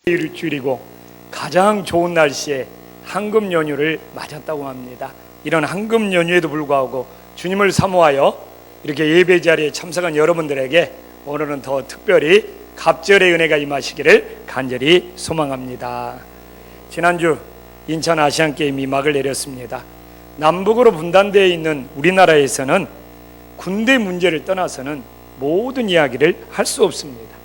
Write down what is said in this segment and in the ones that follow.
일주일이고 가장 좋은 날씨에 황금 연휴를 맞았다고 합니다. 이런 황금 연휴에도 불구하고 주님을 사모하여 이렇게 예배 자리에 참석한 여러분들에게 오늘은 더 특별히 갑절의 은혜가 임하시기를 간절히 소망합니다. 지난주 인천 아시안게임이 막을 내렸습니다. 남북으로 분단되어 있는 우리나라에서는 군대 문제를 떠나서는 모든 이야기를 할 수 없습니다.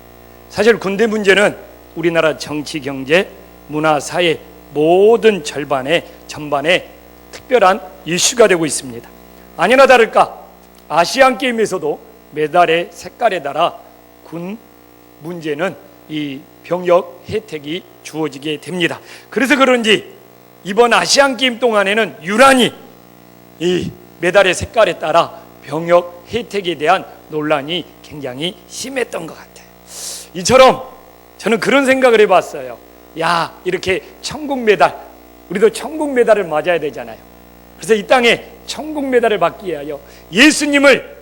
사실 군대 문제는 우리나라 정치, 경제, 문화, 사회 모든 전반에 특별한 이슈가 되고 있습니다. 아니나 다를까 아시안게임에서도 메달의 색깔에 따라 군 문제는 이 병역 혜택이 주어지게 됩니다. 그래서 그런지 이번 아시안게임 동안에는 유난히 이 메달의 색깔에 따라 병역 혜택에 대한 논란이 굉장히 심했던 것 같아요. 이처럼 저는 그런 생각을 해봤어요. 야, 이렇게 천국 메달, 우리도 천국 메달을 맞아야 되잖아요. 그래서 이 땅에 천국 메달을 받기 위하여 예수님을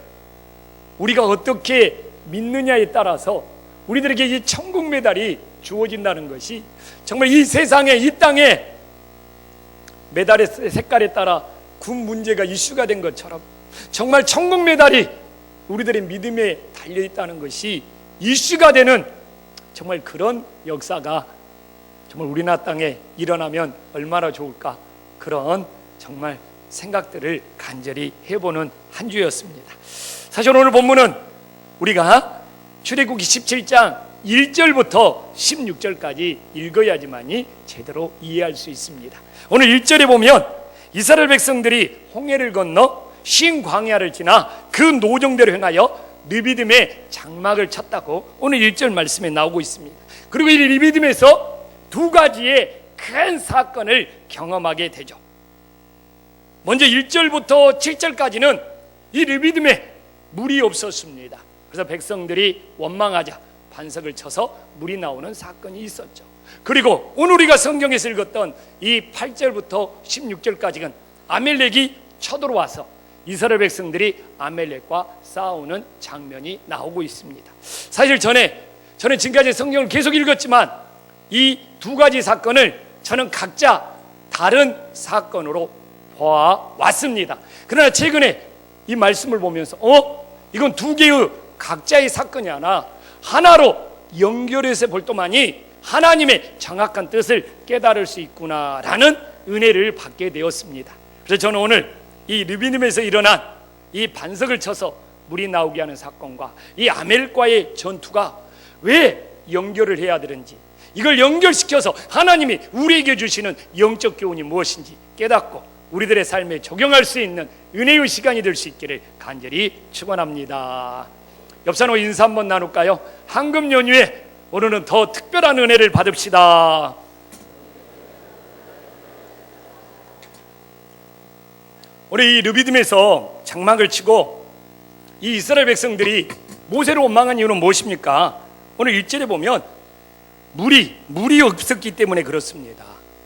우리가 어떻게 믿느냐에 따라서 우리들에게 이 천국 메달이 주어진다는 것이 정말 이 세상에, 이 땅에 메달의 색깔에 따라 군 문제가 이슈가 된 것처럼 정말 천국 메달이 우리들의 믿음에 달려있다는 것이 이슈가 되는 정말 그런 역사가 정말 우리나라 땅에 일어나면 얼마나 좋을까, 그런 정말 생각들을 간절히 해보는 한 주였습니다. 사실 오늘 본문은 우리가 출애굽기 17장 1절부터 16절까지 읽어야지만이 제대로 이해할 수 있습니다. 오늘 1절에 보면 이스라엘 백성들이 홍해를 건너 신 광야를 지나 그 노정대로 행하여 르비딤에 장막을 쳤다고 오늘 1절 말씀에 나오고 있습니다. 그리고 이 르비딤에서 두 가지의 큰 사건을 경험하게 되죠. 먼저 1절부터 7절까지는 이 르비딤에 물이 없었습니다. 그래서 백성들이 원망하자 반석을 쳐서 물이 나오는 사건이 있었죠. 그리고 오늘 우리가 성경에서 읽었던 이 8절부터 16절까지는 아멜렉이 쳐들어와서 이스라엘 백성들이 아멜렉과 싸우는 장면이 나오고 있습니다. 사실 저는 지금까지 성경을 계속 읽었지만 이 두 가지 사건을 저는 각자 다른 사건으로 보아왔습니다. 그러나 최근에 이 말씀을 보면서 이건 두 개의 각자의 사건이 아니라 하나로 연결해서 볼 동안이 하나님의 정확한 뜻을 깨달을 수 있구나라는 은혜를 받게 되었습니다. 그래서 저는 오늘 이 르비딤에서 일어난 이 반석을 쳐서 물이 나오게 하는 사건과 이 아멜과의 전투가 왜 연결을 해야 되는지, 이걸 연결시켜서 하나님이 우리에게 주시는 영적 교훈이 무엇인지 깨닫고 우리들의 삶에 적용할 수 있는 은혜의 시간이 될 수 있기를 간절히 축원합니다. 옆 사람과 인사 한번 나눌까요? 황금 연휴에 오늘은 더 특별한 은혜를 받읍시다. 오늘 이 르비딤에서 장막을 치고 이 이스라엘 백성들이 모세를 원망한 이유는 무엇입니까? 오늘 1절에 보면 물이 없었기 때문에 그렇습니다.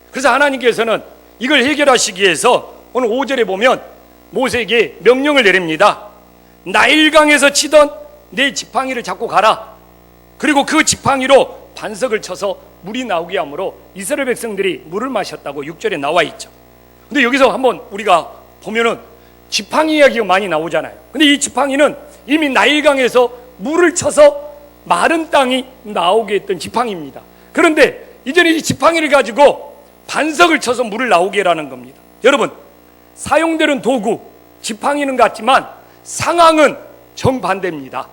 그래서 하나님께서는 이걸 해결하시기 위해서 오늘 5절에 보면 모세에게 명령을 내립니다. 나일강에서 치던 내 지팡이를 잡고 가라. 그리고 그 지팡이로 반석을 쳐서 물이 나오게 하므로 이스라엘 백성들이 물을 마셨다고 6절에 나와 있죠. 근데 여기서 한번 우리가 보면은 지팡이 이야기가 많이 나오잖아요. 근데 이 지팡이는 이미 나일강에서 물을 쳐서 마른 땅이 나오게 했던 지팡이입니다. 그런데 이제는 이 지팡이를 가지고 반석을 쳐서 물을 나오게 하라는 겁니다. 여러분, 사용되는 도구 지팡이는 같지만 상황은 정반대입니다.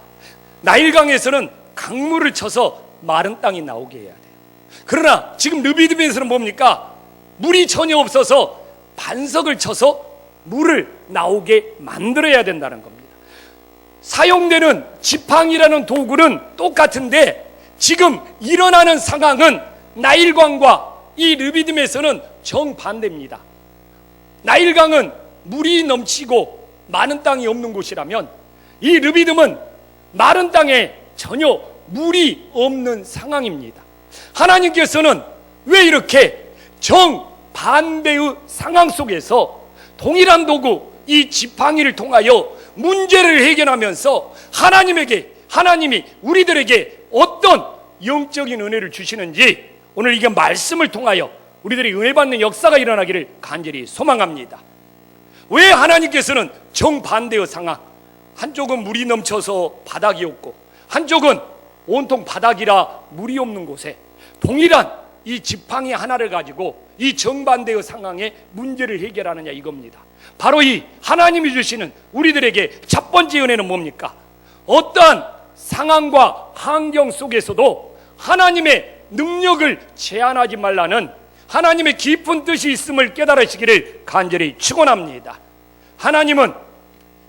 나일강에서는 강물을 쳐서 마른 땅이 나오게 해야 돼요. 그러나 지금 르비딤에서는 뭡니까? 물이 전혀 없어서 반석을 쳐서 물을 나오게 만들어야 된다는 겁니다. 사용되는 지팡이라는 도구는 똑같은데 지금 일어나는 상황은 나일강과 이 르비딤에서는 정반대입니다. 나일강은 물이 넘치고 많은 땅이 없는 곳이라면 이 르비딤은 마른 땅에 전혀 물이 없는 상황입니다. 하나님께서는 왜 이렇게 정반대의 상황 속에서 동일한 도구 이 지팡이를 통하여 문제를 해결하면서 하나님이 우리들에게 어떤 영적인 은혜를 주시는지 오늘 이게 말씀을 통하여 우리들이 은혜 받는 역사가 일어나기를 간절히 소망합니다. 왜 하나님께서는 정반대의 상황, 한쪽은 물이 넘쳐서 바닥이 없고 한쪽은 온통 바닥이라 물이 없는 곳에 동일한 이 지팡이 하나를 가지고 이 정반대의 상황에 문제를 해결하느냐, 이겁니다. 바로 이 하나님이 주시는 우리들에게 첫 번째 은혜는 뭡니까? 어떠한 상황과 환경 속에서도 하나님의 능력을 제한하지 말라는 하나님의 깊은 뜻이 있음을 깨달으시기를 간절히 축원합니다. 하나님은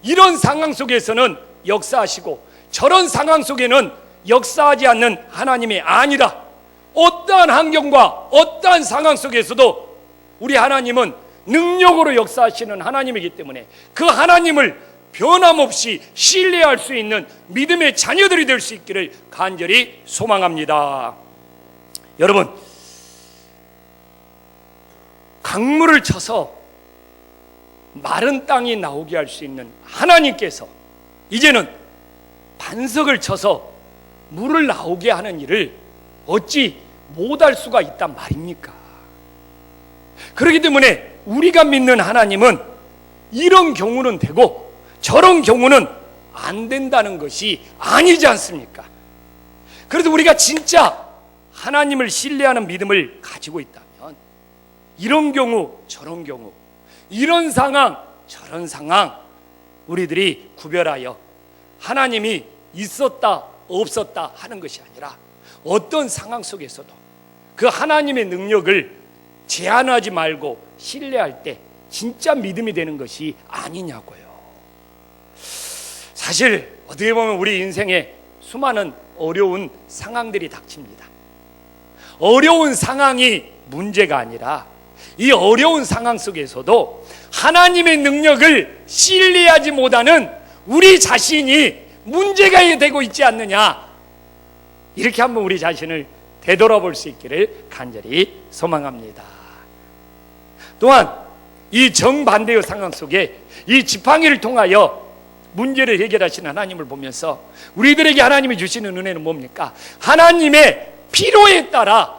이런 상황 속에서는 역사하시고 저런 상황 속에는 역사하지 않는 하나님이 아니라, 어떠한 환경과 어떠한 상황 속에서도 우리 하나님은 능력으로 역사하시는 하나님이기 때문에 그 하나님을 변함없이 신뢰할 수 있는 믿음의 자녀들이 될 수 있기를 간절히 소망합니다. 여러분, 강물을 쳐서 마른 땅이 나오게 할 수 있는 하나님께서 이제는 반석을 쳐서 물을 나오게 하는 일을 어찌 못할 수가 있단 말입니까? 그렇기 때문에 우리가 믿는 하나님은 이런 경우는 되고 저런 경우는 안 된다는 것이 아니지 않습니까? 그래서 우리가 진짜 하나님을 신뢰하는 믿음을 가지고 있다면 이런 경우 저런 경우, 이런 상황 저런 상황, 우리들이 구별하여 하나님이 있었다 없었다 하는 것이 아니라 어떤 상황 속에서도 그 하나님의 능력을 제한하지 말고 신뢰할 때 진짜 믿음이 되는 것이 아니냐고요. 사실 어떻게 보면 우리 인생에 수많은 어려운 상황들이 닥칩니다. 어려운 상황이 문제가 아니라 이 어려운 상황 속에서도 하나님의 능력을 신뢰하지 못하는 우리 자신이 문제가 되고 있지 않느냐, 이렇게 한번 우리 자신을 되돌아볼 수 있기를 간절히 소망합니다. 또한 이 정반대의 상황 속에 이 지팡이를 통하여 문제를 해결하시는 하나님을 보면서 우리들에게 하나님이 주시는 은혜는 뭡니까? 하나님의 필요에 따라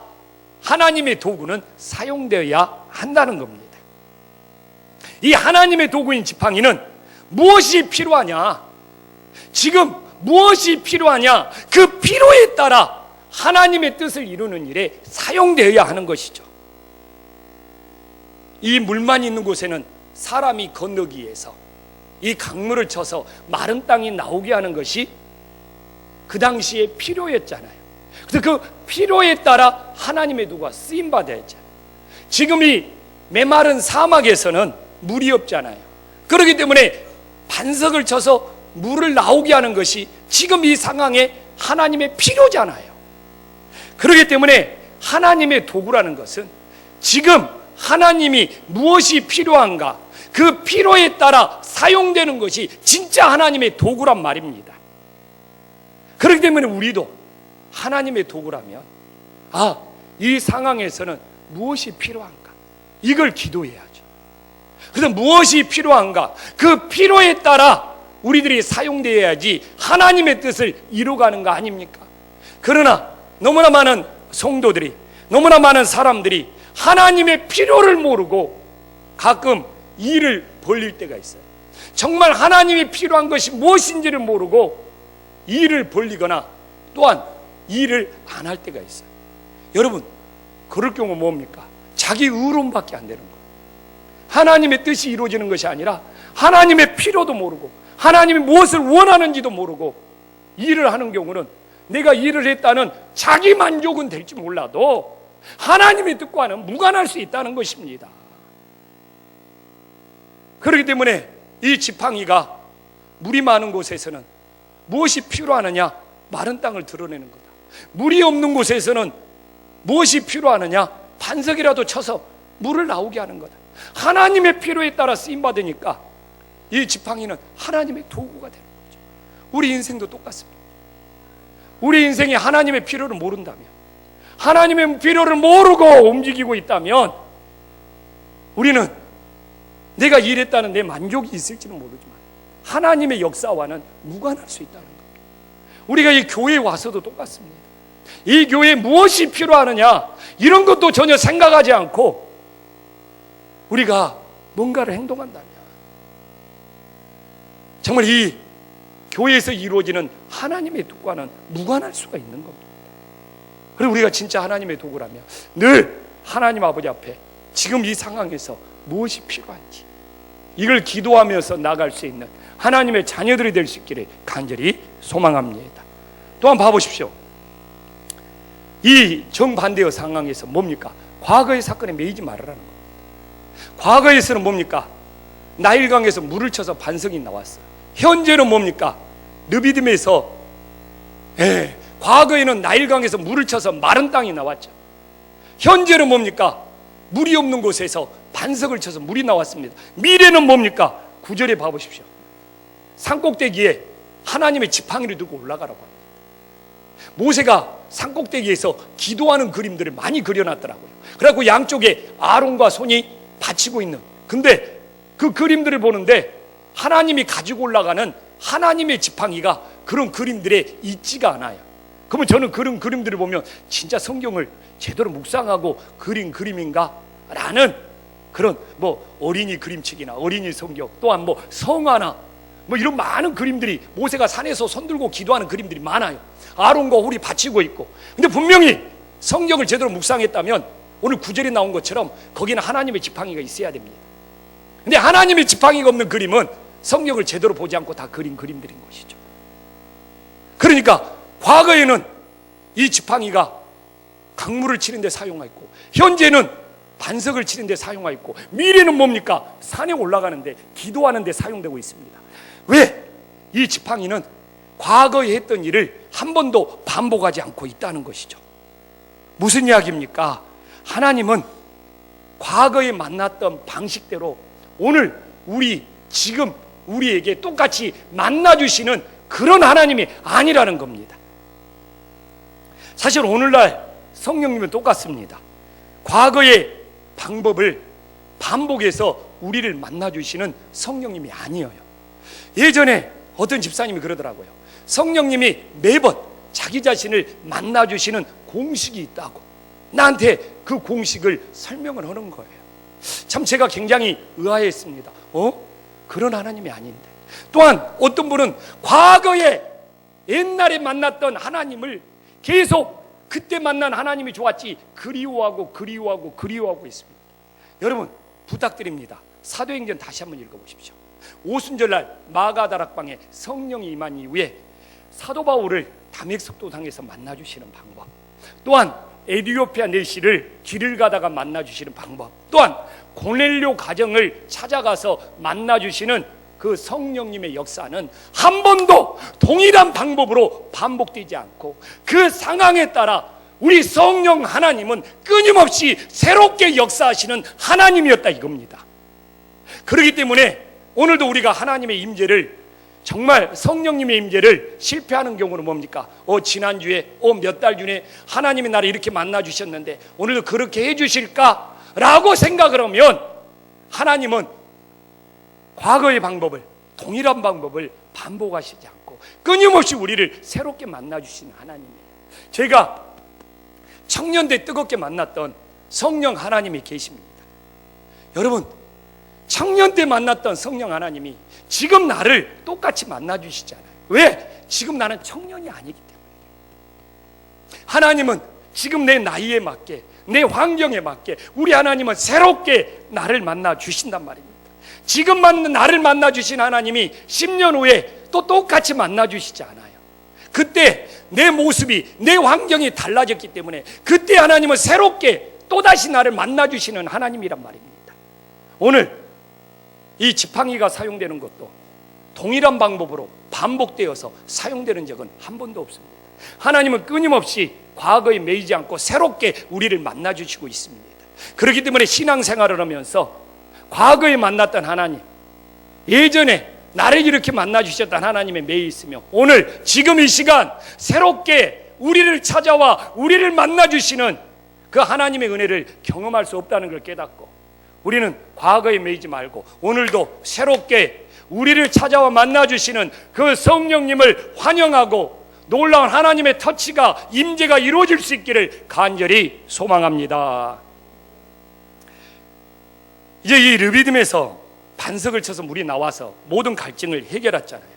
하나님의 도구는 사용되어야 한다는 겁니다. 이 하나님의 도구인 지팡이는 무엇이 필요하냐, 지금 무엇이 필요하냐, 그 필요에 따라 하나님의 뜻을 이루는 일에 사용되어야 하는 것이죠. 이 물만 있는 곳에는 사람이 건너기 위해서 이 강물을 쳐서 마른 땅이 나오게 하는 것이 그 당시에 필요했잖아요. 그래서 그 필요에 따라 하나님의 도구가 쓰임받아야 했잖아요. 지금 이 메마른 사막에서는 물이 없잖아요. 그렇기 때문에 반석을 쳐서 물을 나오게 하는 것이 지금 이 상황에 하나님의 필요잖아요. 그렇기 때문에 하나님의 도구라는 것은 지금 하나님이 무엇이 필요한가, 그 필요에 따라 사용되는 것이 진짜 하나님의 도구란 말입니다. 그렇기 때문에 우리도 하나님의 도구라면 이 상황에서는 무엇이 필요한가, 이걸 기도해야죠. 그래서 무엇이 필요한가, 그 필요에 따라 우리들이 사용되어야지 하나님의 뜻을 이루어가는 거 아닙니까? 그러나 너무나 많은 성도들이, 너무나 많은 사람들이 하나님의 필요를 모르고 가끔 일을 벌릴 때가 있어요. 정말 하나님이 필요한 것이 무엇인지를 모르고 일을 벌리거나 또한 일을 안 할 때가 있어요. 여러분, 그럴 경우 뭡니까? 자기 의로움밖에 안 되는 거예요. 하나님의 뜻이 이루어지는 것이 아니라 하나님의 필요도 모르고 하나님이 무엇을 원하는지도 모르고 일을 하는 경우는 내가 일을 했다는 자기 만족은 될지 몰라도 하나님의 뜻과는 무관할 수 있다는 것입니다. 그렇기 때문에 이 지팡이가 물이 많은 곳에서는 무엇이 필요하느냐? 마른 땅을 드러내는 거다. 물이 없는 곳에서는 무엇이 필요하느냐? 반석이라도 쳐서 물을 나오게 하는 거다. 하나님의 필요에 따라 쓰임받으니까 이 지팡이는 하나님의 도구가 되는 거죠. 우리 인생도 똑같습니다. 우리 인생이 하나님의 필요를 모른다면, 하나님의 필요를 모르고 움직이고 있다면 우리는 내가 일했다는 내 만족이 있을지는 모르지만 하나님의 역사와는 무관할 수 있다는 겁니다. 우리가 이 교회에 와서도 똑같습니다. 이 교회에 무엇이 필요하느냐, 이런 것도 전혀 생각하지 않고 우리가 뭔가를 행동한다면 정말 이 교회에서 이루어지는 하나님의 뜻과는 무관할 수가 있는 겁니다. 그리고 우리가 진짜 하나님의 도구라면 늘 하나님 아버지 앞에 지금 이 상황에서 무엇이 필요한지 이걸 기도하면서 나갈 수 있는 하나님의 자녀들이 될 수 있기를 간절히 소망합니다. 또한 봐보십시오. 이 정반대의 상황에서 뭡니까? 과거의 사건에 매이지 말으라는 겁니다. 과거에서는 뭡니까? 나일강에서 물을 쳐서 반석이 나왔어요. 현재는 뭡니까? 느비딤에서 과거에는 나일강에서 물을 쳐서 마른 땅이 나왔죠. 현재는 뭡니까? 물이 없는 곳에서 반석을 쳐서 물이 나왔습니다. 미래는 뭡니까? 9절에 봐보십시오. 산꼭대기에 하나님의 지팡이를 두고 올라가라고 합니다. 모세가 산꼭대기에서 기도하는 그림들을 많이 그려놨더라고요. 그래갖고 양쪽에 아론과 손이 받치고 있는, 근데 그 그림들을 보는데 하나님이 가지고 올라가는 하나님의 지팡이가 그런 그림들에 있지가 않아요. 그러면 저는 그런 그림들을 보면 진짜 성경을 제대로 묵상하고 그린 그림인가? 라는 그런 어린이 그림책이나 어린이 성경, 또한 성화나 이런 많은 그림들이, 모세가 산에서 손들고 기도하는 그림들이 많아요. 아론과 홀이 받치고 있고. 근데 분명히 성경을 제대로 묵상했다면 오늘 9절에 나온 것처럼 거기는 하나님의 지팡이가 있어야 됩니다. 근데 하나님의 지팡이가 없는 그림은 성경을 제대로 보지 않고 다 그린 그림들인 것이죠. 그러니까 과거에는 이 지팡이가 강물을 치는 데 사용했고, 현재는 반석을 치는 데 사용했고, 미래는 뭡니까? 산에 올라가는데 기도하는 데 사용되고 있습니다. 왜? 이 지팡이는 과거에 했던 일을 한 번도 반복하지 않고 있다는 것이죠. 무슨 이야기입니까? 하나님은 과거에 만났던 방식대로 오늘 지금 우리에게 똑같이 만나주시는 그런 하나님이 아니라는 겁니다. 사실 오늘날 성령님은 똑같습니다. 과거의 방법을 반복해서 우리를 만나주시는 성령님이 아니에요. 예전에 어떤 집사님이 그러더라고요. 성령님이 매번 자기 자신을 만나주시는 공식이 있다고, 나한테 그 공식을 설명을 하는 거예요. 참 제가 굉장히 의아했습니다. 그런 하나님이 아닌데. 또한 어떤 분은 과거에 옛날에 만났던 하나님을 계속 그때 만난 하나님이 좋았지 그리워하고 있습니다. 여러분 부탁드립니다. 사도행전 다시 한번 읽어보십시오. 오순절날 마가다락방에 성령이 임한 이후에 사도 바울을 다메섹도상에서 만나주시는 방법, 또한 에디오피아 내시를 길을 가다가 만나주시는 방법, 또한 고넬료 가정을 찾아가서 만나주시는 그 성령님의 역사는 한 번도 동일한 방법으로 반복되지 않고 그 상황에 따라 우리 성령 하나님은 끊임없이 새롭게 역사하시는 하나님이었다 이겁니다. 그렇기 때문에 오늘도 우리가 하나님의 임재를, 정말 성령님의 임재를 실패하는 경우는 뭡니까? 지난주에 몇 달 전에 하나님이 나를 이렇게 만나주셨는데 오늘도 그렇게 해주실까? 라고 생각을 하면 하나님은 과거의 방법을, 동일한 방법을 반복하시지 않고 끊임없이 우리를 새롭게 만나주시는 하나님이에요. 제가 청년 때 뜨겁게 만났던 성령 하나님이 계십니다. 여러분, 청년 때 만났던 성령 하나님이 지금 나를 똑같이 만나주시잖아요. 왜? 지금 나는 청년이 아니기 때문에. 하나님은 지금 내 나이에 맞게, 내 환경에 맞게 우리 하나님은 새롭게 나를 만나주신단 말입니다. 지금 나를 만나주신 하나님이 10년 후에 또 똑같이 만나주시지 않아요. 그때 내 모습이, 내 환경이 달라졌기 때문에 그때 하나님은 새롭게 또다시 나를 만나주시는 하나님이란 말입니다. 오늘 이 지팡이가 사용되는 것도 동일한 방법으로 반복되어서 사용되는 적은 한 번도 없습니다. 하나님은 끊임없이 과거에 매이지 않고 새롭게 우리를 만나주시고 있습니다. 그렇기 때문에 신앙생활을 하면서 과거에 만났던 하나님, 예전에 나를 이렇게 만나주셨던 하나님에 매여 있으며 오늘 지금 이 시간 새롭게 우리를 찾아와 우리를 만나주시는 그 하나님의 은혜를 경험할 수 없다는 걸 깨닫고 우리는 과거에 매이지 말고 오늘도 새롭게 우리를 찾아와 만나주시는 그 성령님을 환영하고 놀라운 하나님의 터치가, 임재가 이루어질 수 있기를 간절히 소망합니다. 이제 이 르비딤에서 반석을 쳐서 물이 나와서 모든 갈증을 해결했잖아요.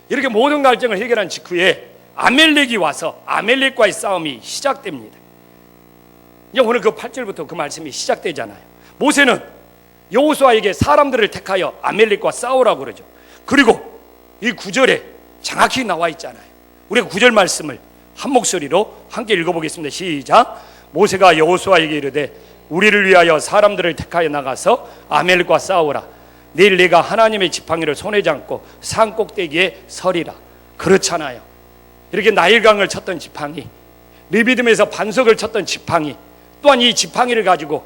이렇게 모든 갈증을 해결한 직후에 아멜렉이 와서 아멜렉과의 싸움이 시작됩니다. 이제 오늘 그 8절부터 그 말씀이 시작되잖아요. 모세는 여호수아에게 사람들을 택하여 아멜렉과 싸우라고 그러죠. 그리고 이 9절에 정확히 나와 있잖아요. 우리가 9절 말씀을 한 목소리로 함께 읽어보겠습니다. 시작. 모세가 여호수아에게 이르되 우리를 위하여 사람들을 택하여 나가서 아멜렉과 싸우라. 내일 내가 하나님의 지팡이를 손에 잡고 산 꼭대기에 서리라. 그렇잖아요. 이렇게 나일강을 쳤던 지팡이, 르비딤에서 반석을 쳤던 지팡이, 또한 이 지팡이를 가지고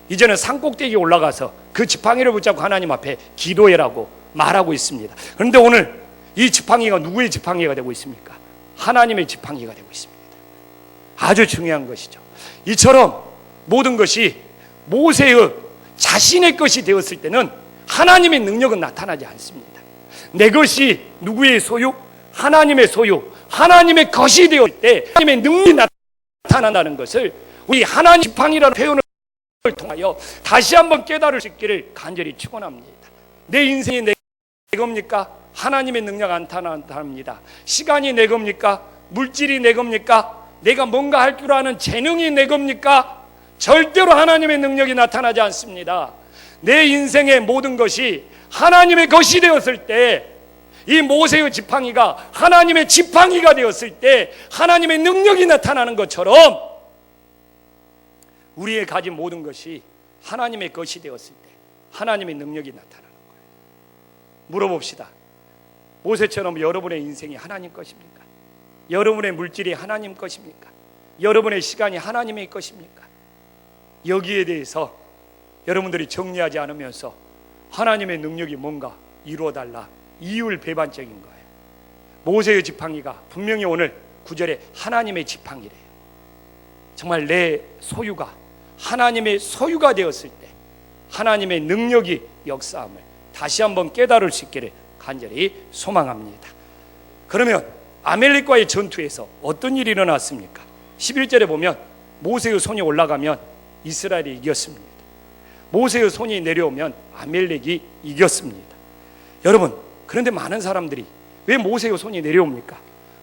이제는 산 꼭대기에 올라가서 그 지팡이를 붙잡고 하나님 앞에 기도해라고 말하고 있습니다. 그런데 오늘 이 지팡이가 누구의 지팡이가 되고 있습니까? 하나님의 지팡이가 되고 있습니다. 아주 중요한 것이죠. 이처럼 모든 것이 모세의 자신의 것이 되었을 때는 하나님의 능력은 나타나지 않습니다. 내 것이 누구의 소유? 하나님의 소유, 하나님의 것이 되었을 때 하나님의 능력이 나타난다는 것을 우리 하나님 지팡이라는 표현을 통하여 다시 한번 깨달을 수 있기를 간절히 축원합니다. 내 인생이 내 겁니까? 하나님의 능력 안 나타납니다. 시간이 내 겁니까? 물질이 내 겁니까? 내가 뭔가 할 줄 아는 재능이 내 겁니까? 절대로 하나님의 능력이 나타나지 않습니다. 내 인생의 모든 것이 하나님의 것이 되었을 때, 이 모세의 지팡이가 하나님의 지팡이가 되었을 때 하나님의 능력이 나타나는 것처럼 우리의 가진 모든 것이 하나님의 것이 되었을 때 하나님의 능력이 나타나는 거예요. 물어봅시다. 모세처럼 여러분의 인생이 하나님 것입니까? 여러분의 물질이 하나님 것입니까? 여러분의 시간이 하나님의 것입니까? 여기에 대해서 여러분들이 정리하지 않으면서 하나님의 능력이 뭔가 이루어달라, 이율배반적인 거예요. 모세의 지팡이가 분명히 오늘 9절에 하나님의 지팡이래요. 정말 내 소유가 하나님의 소유가 되었을 때 하나님의 능력이 역사함을 다시 한번 깨달을 수 있기를 간절히 소망합니다. 그러면 아멜렉과의 전투에서 어떤 일이 일어났습니까? 11절에 보면 모세의 손이 올라가면 이스라엘이 이겼습니다. 모세의 손이 내려오면 아멜렉이 이겼습니다. 여러분, 그런데 많은 사람들이 왜 모세의 손이 내려옵니까?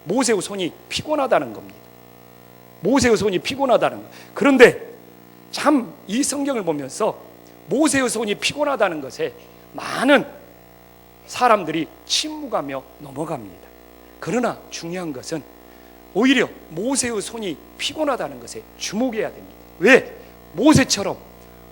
모세의 손이 피곤하다는 겁니다. 모세의 손이 피곤하다는 것. 그런데 참 이 성경을 보면서 모세의 손이 피곤하다는 것에 많은 사람들이 침묵하며 넘어갑니다. 그러나 중요한 것은 오히려 모세의 손이 피곤하다는 것에 주목해야 됩니다. 왜? 모세처럼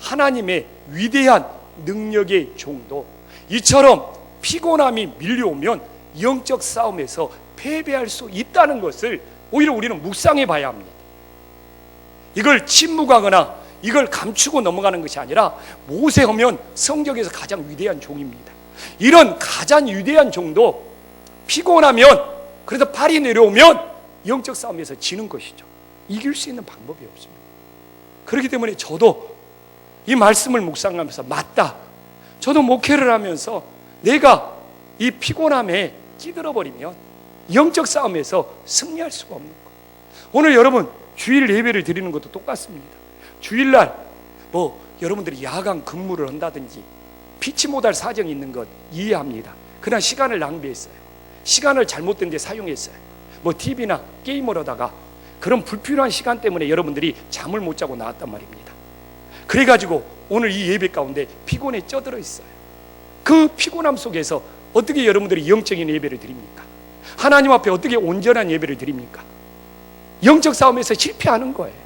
하나님의 위대한 능력의 종도 이처럼 피곤함이 밀려오면 영적 싸움에서 패배할 수 있다는 것을 오히려 우리는 묵상해 봐야 합니다. 이걸 침묵하거나 이걸 감추고 넘어가는 것이 아니라 모세하면 성경에서 가장 위대한 종입니다. 이런 가장 위대한 종도 피곤하면, 그래서 팔이 내려오면 영적 싸움에서 지는 것이죠. 이길 수 있는 방법이 없습니다. 그렇기 때문에 저도 이 말씀을 묵상하면서 맞다, 저도 목회를 하면서 내가 이 피곤함에 찌들어버리면 영적 싸움에서 승리할 수가 없는 거예요. 오늘 여러분 주일 예배를 드리는 것도 똑같습니다. 주일날 여러분들이 야간 근무를 한다든지 피치 못할 사정이 있는 것 이해합니다. 그러나 시간을 낭비했어요. 시간을 잘못된 데 사용했어요. TV나 게임을 하다가 그런 불필요한 시간 때문에 여러분들이 잠을 못 자고 나왔단 말입니다. 그래가지고 오늘 이 예배 가운데 피곤에 쪄들어 있어요. 그 피곤함 속에서 어떻게 여러분들이 영적인 예배를 드립니까? 하나님 앞에 어떻게 온전한 예배를 드립니까? 영적 싸움에서 실패하는 거예요.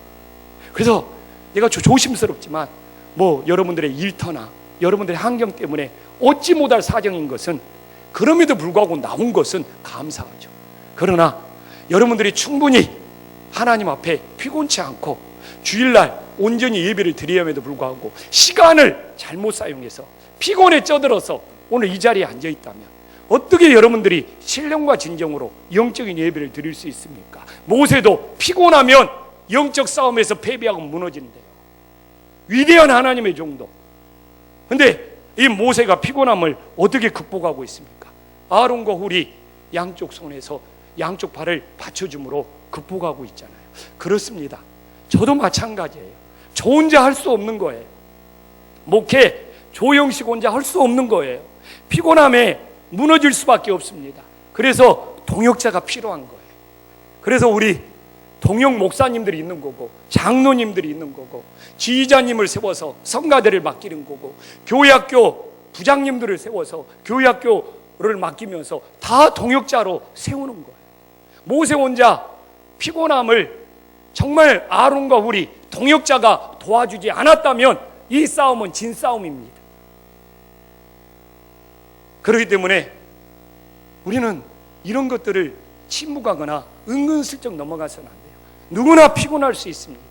그래서 내가 조심스럽지만 여러분들의 일터나 여러분들의 환경 때문에 얻지 못할 사정인 것은, 그럼에도 불구하고 나온 것은 감사하죠. 그러나 여러분들이 충분히 하나님 앞에 피곤치 않고 주일날 온전히 예배를 드려야함에도 불구하고 시간을 잘못 사용해서 피곤에 쪄들어서 오늘 이 자리에 앉아 있다면 어떻게 여러분들이 신령과 진정으로 영적인 예배를 드릴 수 있습니까? 모세도 피곤하면 영적 싸움에서 패배하고 무너진대요. 위대한 하나님의 종도. 근데 이 모세가 피곤함을 어떻게 극복하고 있습니까? 아론과 훌이 양쪽 손에서 양쪽 발을 받쳐줌으로 극복하고 있잖아요. 그렇습니다. 저도 마찬가지예요. 저 혼자 할 수 없는 거예요. 목회 조영식 혼자 할 수 없는 거예요. 피곤함에 무너질 수밖에 없습니다. 그래서 동역자가 필요한 거예요. 그래서 우리 동역 목사님들이 있는 거고, 장로님들이 있는 거고, 지휘자님을 세워서 성가대를 맡기는 거고, 교회학교 부장님들을 세워서 교회학교를 맡기면서 다 동역자로 세우는 거예요. 모세 혼자 피곤함을 정말 아론과 훌이 동역자가 도와주지 않았다면 이 싸움은 진 싸움입니다. 그렇기 때문에 우리는 이런 것들을 침묵하거나 은근슬쩍 넘어가서는 안 돼요. 누구나 피곤할 수 있습니다.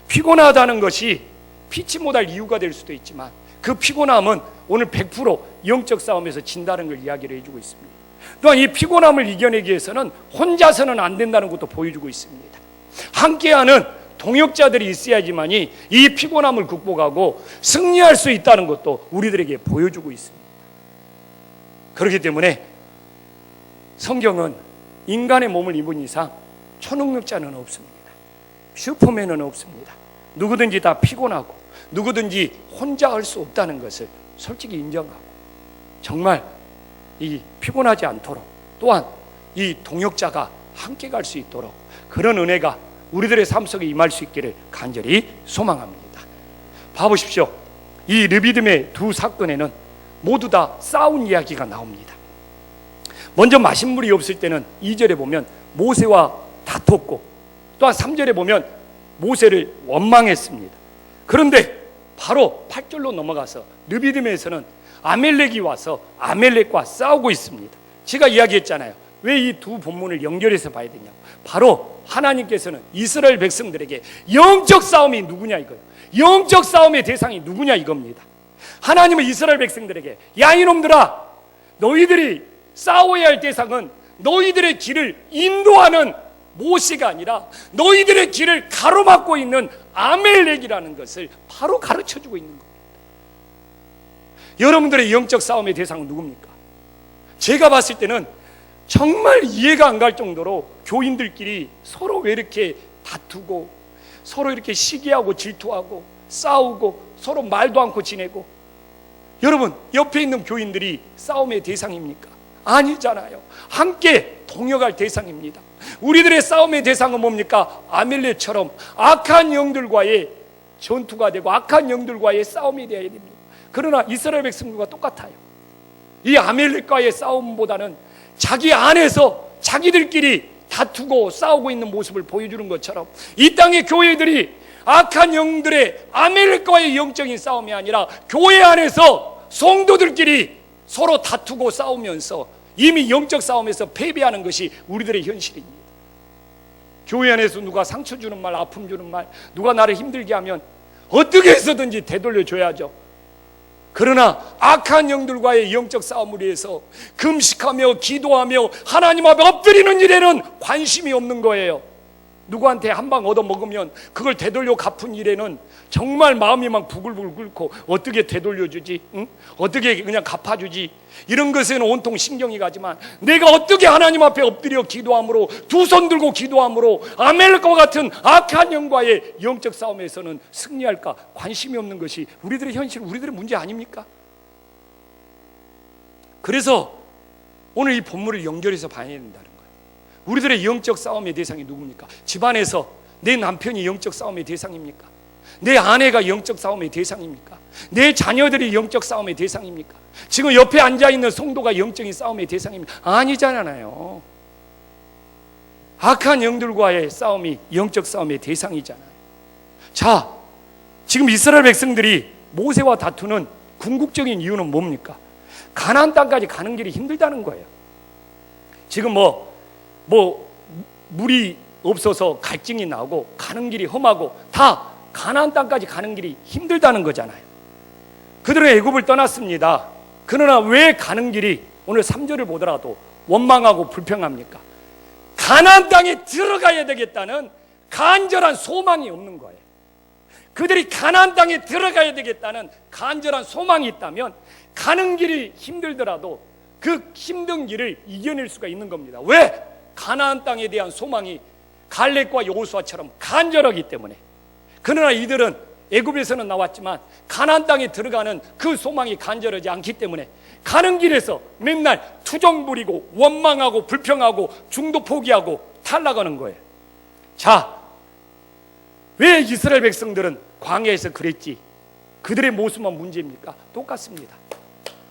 피곤하다는 것이 피치 못할 이유가 될 수도 있지만 그 피곤함은 오늘 100% 영적 싸움에서 진다는 걸 이야기를 해주고 있습니다. 또한 이 피곤함을 이겨내기 위해서는 혼자서는 안 된다는 것도 보여주고 있습니다. 함께하는 동역자들이 있어야지만이 이 피곤함을 극복하고 승리할 수 있다는 것도 우리들에게 보여주고 있습니다. 그렇기 때문에 성경은 인간의 몸을 입은 이상 초능력자는 없습니다. 슈퍼맨은 없습니다. 누구든지 다 피곤하고 누구든지 혼자 할 수 없다는 것을 솔직히 인정하고 정말 이 피곤하지 않도록 또한 이 동역자가 함께 갈 수 있도록 그런 은혜가 우리들의 삶 속에 임할 수 있기를 간절히 소망합니다. 봐보십시오. 이 르비딤의 두 사건에는 모두 다 싸운 이야기가 나옵니다. 먼저 마신물이 없을 때는 2절에 보면 모세와 다퉜고 또한 3절에 보면 모세를 원망했습니다. 그런데 바로 8절로 넘어가서 르비딤에서는 아멜렉이 와서 아멜렉과 싸우고 있습니다. 제가 이야기했잖아요. 왜 이 두 본문을 연결해서 봐야 되냐고. 바로 하나님께서는 이스라엘 백성들에게 영적 싸움이 누구냐 이거예요. 영적 싸움의 대상이 누구냐 이겁니다. 하나님은 이스라엘 백성들에게 야 이놈들아, 너희들이 싸워야 할 대상은 너희들의 길을 인도하는 모세가 아니라 너희들의 길을 가로막고 있는 아멜렉이라는 것을 바로 가르쳐주고 있는 겁니다. 여러분들의 영적 싸움의 대상은 누굽니까? 제가 봤을 때는 정말 이해가 안 갈 정도로 교인들끼리 서로 왜 이렇게 다투고 서로 이렇게 시기하고 질투하고 싸우고 서로 말도 않고 지내고. 여러분, 옆에 있는 교인들이 싸움의 대상입니까? 아니잖아요. 함께 동역할 대상입니다. 우리들의 싸움의 대상은 뭡니까? 아멜렉처럼 악한 영들과의 전투가 되고 악한 영들과의 싸움이 되어야 됩니다. 그러나 이스라엘 백성들과 똑같아요. 이 아멜렉과의 싸움보다는 자기 안에서 자기들끼리 다투고 싸우고 있는 모습을 보여주는 것처럼 이 땅의 교회들이 악한 영들의 아멜렉과의 영적인 싸움이 아니라 교회 안에서 성도들끼리 서로 다투고 싸우면서 이미 영적 싸움에서 패배하는 것이 우리들의 현실입니다. 교회 안에서 누가 상처 주는 말, 아픔 주는 말, 누가 나를 힘들게 하면 어떻게 해서든지 되돌려줘야죠. 그러나 악한 영들과의 영적 싸움을 위해서 금식하며 기도하며 하나님 앞에 엎드리는 일에는 관심이 없는 거예요. 누구한테 한 방 얻어먹으면 그걸 되돌려 갚은 일에는 정말 마음이 막 부글부글 끓고 어떻게 되돌려주지? 응? 어떻게 그냥 갚아주지? 이런 것에는 온통 신경이 가지만 내가 어떻게 하나님 앞에 엎드려 기도함으로 두 손 들고 기도함으로 아멜렉과 같은 악한 영과의 영적 싸움에서는 승리할까 관심이 없는 것이 우리들의 현실, 우리들의 문제 아닙니까? 그래서 오늘 이 본문을 연결해서 봐야 된다는 거예요. 우리들의 영적 싸움의 대상이 누굽니까? 집안에서 내 남편이 영적 싸움의 대상입니까? 내 아내가 영적 싸움의 대상입니까? 내 자녀들이 영적 싸움의 대상입니까? 지금 옆에 앉아있는 성도가 영적인 싸움의 대상입니까? 아니잖아요. 악한 영들과의 싸움이 영적 싸움의 대상이잖아요. 자, 지금 이스라엘 백성들이 모세와 다투는 궁극적인 이유는 뭡니까? 가나안 땅까지 가는 길이 힘들다는 거예요. 지금 물이 없어서 갈증이 나고 가는 길이 험하고 다 가나안 땅까지 가는 길이 힘들다는 거잖아요. 그들은 애굽을 떠났습니다. 그러나 왜 가는 길이 오늘 3절을 보더라도 원망하고 불평합니까? 가나안 땅에 들어가야 되겠다는 간절한 소망이 없는 거예요. 그들이 가나안 땅에 들어가야 되겠다는 간절한 소망이 있다면 가는 길이 힘들더라도 그 힘든 길을 이겨낼 수가 있는 겁니다. 왜? 가나안 땅에 대한 소망이 갈렙과 여호수아처럼 간절하기 때문에, 그러나 이들은 애굽에서는 나왔지만 가나안 땅에 들어가는 그 소망이 간절하지 않기 때문에 가는 길에서 맨날 투정 부리고 원망하고 불평하고 중도 포기하고 탈락하는 거예요. 자, 왜 이스라엘 백성들은 광야에서 그랬지? 그들의 모습만 문제입니까? 똑같습니다.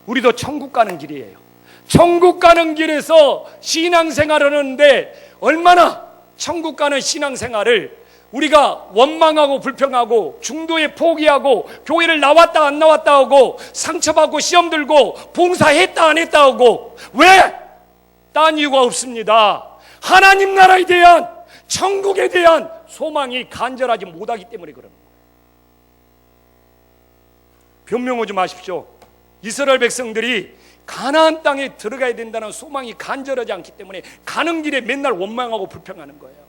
우리도 천국 가는 길이에요. 천국 가는 길에서 신앙생활을 하는데 얼마나 천국 가는 신앙생활을 우리가 원망하고 불평하고 중도에 포기하고 교회를 나왔다 안 나왔다 하고 상처받고 시험 들고 봉사했다 안 했다 하고, 왜? 딴 이유가 없습니다. 하나님 나라에 대한, 천국에 대한 소망이 간절하지 못하기 때문에 그러는 거예요. 변명하지 마십시오. 이스라엘 백성들이 가나안 땅에 들어가야 된다는 소망이 간절하지 않기 때문에 가는 길에 맨날 원망하고 불평하는 거예요.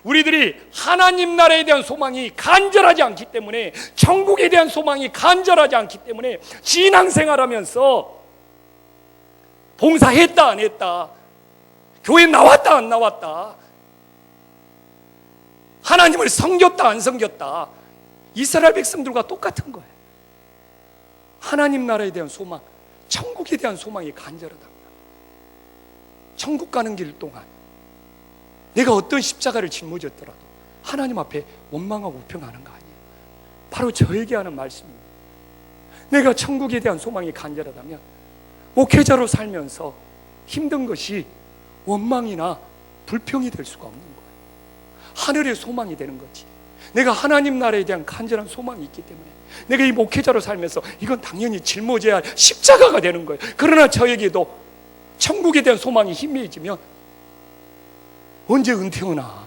우리들이 하나님 나라에 대한 소망이 간절하지 않기 때문에, 천국에 대한 소망이 간절하지 않기 때문에 신앙생활하면서 봉사했다 안 했다, 교회 나왔다 안 나왔다, 하나님을 섬겼다 안 섬겼다, 이스라엘 백성들과 똑같은 거예요. 하나님 나라에 대한 소망, 천국에 대한 소망이 간절하답니다. 천국 가는 길 동안 내가 어떤 십자가를 짊어졌더라도 하나님 앞에 원망하고 불평하는 거 아니에요. 바로 저에게 하는 말씀입니다. 내가 천국에 대한 소망이 간절하다면 목회자로 살면서 힘든 것이 원망이나 불평이 될 수가 없는 거예요. 하늘의 소망이 되는 거지. 내가 하나님 나라에 대한 간절한 소망이 있기 때문에 내가 이 목회자로 살면서 이건 당연히 짊어져야 할 십자가가 되는 거예요. 그러나 저에게도 천국에 대한 소망이 희미해지면 언제 은퇴하나.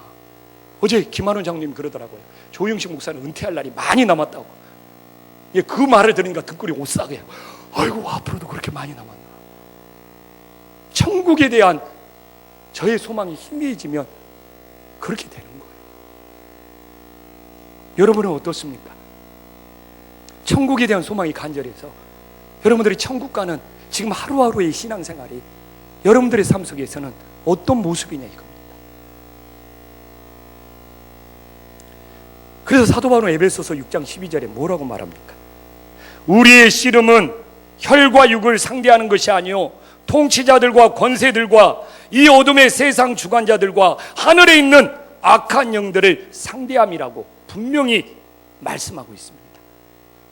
어제 김한원 장로님 그러더라고요. 조영식 목사는 은퇴할 날이 많이 남았다고. 예, 그 말을 들으니까 등골이 오싹해요. 아이고, 앞으로도 그렇게 많이 남았나. 천국에 대한 저의 소망이 희미해지면 그렇게 되는 거예요. 여러분은 어떻습니까? 천국에 대한 소망이 간절해서 여러분들이 천국 가는 지금 하루하루의 신앙생활이 여러분들의 삶 속에서는 어떤 모습이냐 이겁니다. 그래서 사도 바울은 에베소서 6장 12절에 뭐라고 말합니까? 우리의 씨름은 혈과 육을 상대하는 것이 아니요 통치자들과 권세들과 이 어둠의 세상 주관자들과 하늘에 있는 악한 영들을 상대함이라고 분명히 말씀하고 있습니다.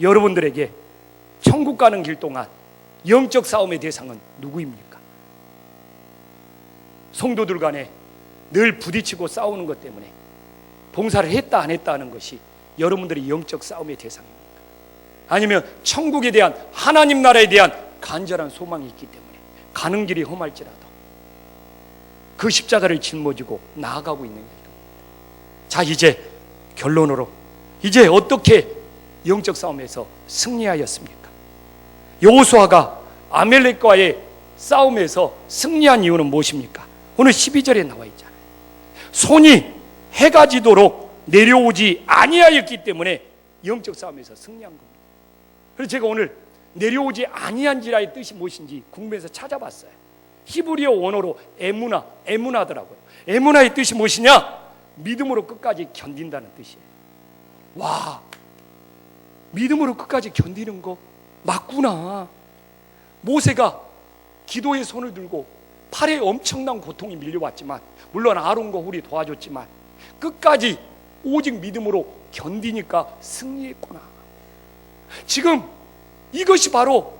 여러분들에게 천국 가는 길 동안 영적 싸움의 대상은 누구입니까? 성도들 간에 늘 부딪히고 싸우는 것 때문에 봉사를 했다 안 했다 하는 것이 여러분들의 영적 싸움의 대상입니까? 아니면 천국에 대한, 하나님 나라에 대한 간절한 소망이 있기 때문에 가는 길이 험할지라도 그 십자가를 짊어지고 나아가고 있느냐 이겁니다. 자, 이제 결론으로 이제 어떻게 영적 싸움에서 승리하였습니까? 여호수아가 아말렉과의 싸움에서 승리한 이유는 무엇입니까? 오늘 12절에 나와 있잖아요. 손이 해가 지도록 내려오지 아니하였기 때문에 영적 싸움에서 승리한 겁니다. 그래서 제가 오늘 내려오지 아니한지라의 뜻이 무엇인지 궁금해서 찾아봤어요. 히브리어 원어로 에무나더라고요. 에무나의 뜻이 무엇이냐? 믿음으로 끝까지 견딘다는 뜻이에요. 와, 믿음으로 끝까지 견디는 거 맞구나. 모세가 기도의 손을 들고 팔에 엄청난 고통이 밀려왔지만, 물론 아론과 훌이 도와줬지만 끝까지 오직 믿음으로 견디니까 승리했구나. 지금 이것이 바로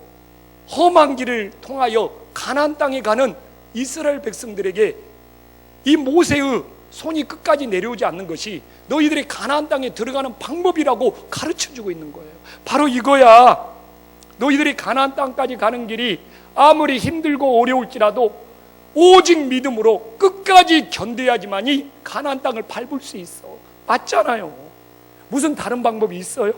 험한 길을 통하여 가나안 땅에 가는 이스라엘 백성들에게 이 모세의 손이 끝까지 내려오지 않는 것이 너희들이 가나안 땅에 들어가는 방법이라고 가르쳐주고 있는 거예요. 바로 이거야. 너희들이 가나안 땅까지 가는 길이 아무리 힘들고 어려울지라도 오직 믿음으로 끝까지 견뎌야지만이 가나안 땅을 밟을 수 있어. 맞잖아요. 무슨 다른 방법이 있어요?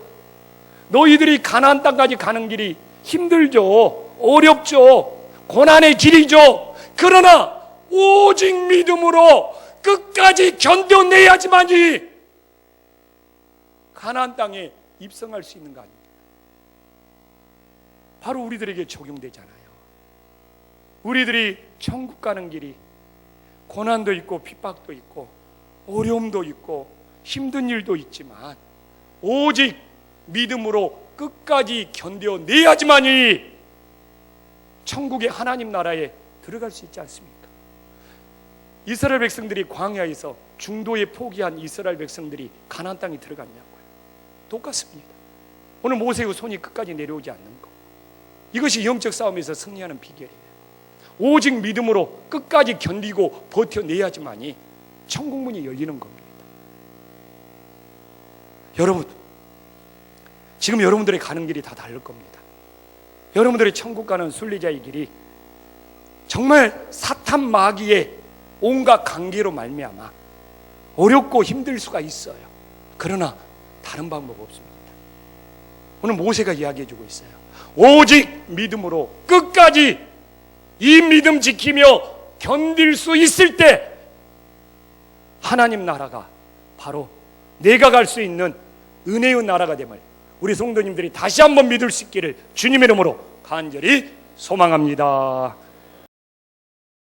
너희들이 가나안 땅까지 가는 길이 힘들죠, 어렵죠, 고난의 길이죠. 그러나 오직 믿음으로 끝까지 견뎌내야지만이 가나안 땅에 입성할 수 있는 거 아닙니까? 바로 우리들에게 적용되잖아요. 우리들이 천국 가는 길이 고난도 있고 핍박도 있고 어려움도 있고 힘든 일도 있지만 오직 믿음으로 끝까지 견뎌내야지만이 천국의 하나님 나라에 들어갈 수 있지 않습니까? 이스라엘 백성들이 광야에서 중도에 포기한 이스라엘 백성들이 가나안 땅에 들어갔냐고요. 똑같습니다. 오늘 모세의 손이 끝까지 내려오지 않는 것, 이것이 영적 싸움에서 승리하는 비결이에요. 오직 믿음으로 끝까지 견디고 버텨내야지만이 천국문이 열리는 겁니다. 여러분, 지금 여러분들의 가는 길이 다 다를 겁니다. 여러분들의 천국 가는 순례자의 길이 정말 사탄 마귀의 온갖 관계로 말미암아 어렵고 힘들 수가 있어요. 그러나 다른 방법 없습니다. 오늘 모세가 이야기해 주고 있어요. 오직 믿음으로 끝까지 이 믿음 지키며 견딜 수 있을 때 하나님 나라가 바로 내가 갈 수 있는 은혜의 나라가 됨을 우리 성도님들이 다시 한번 믿을 수 있기를 주님의 이름으로 간절히 소망합니다.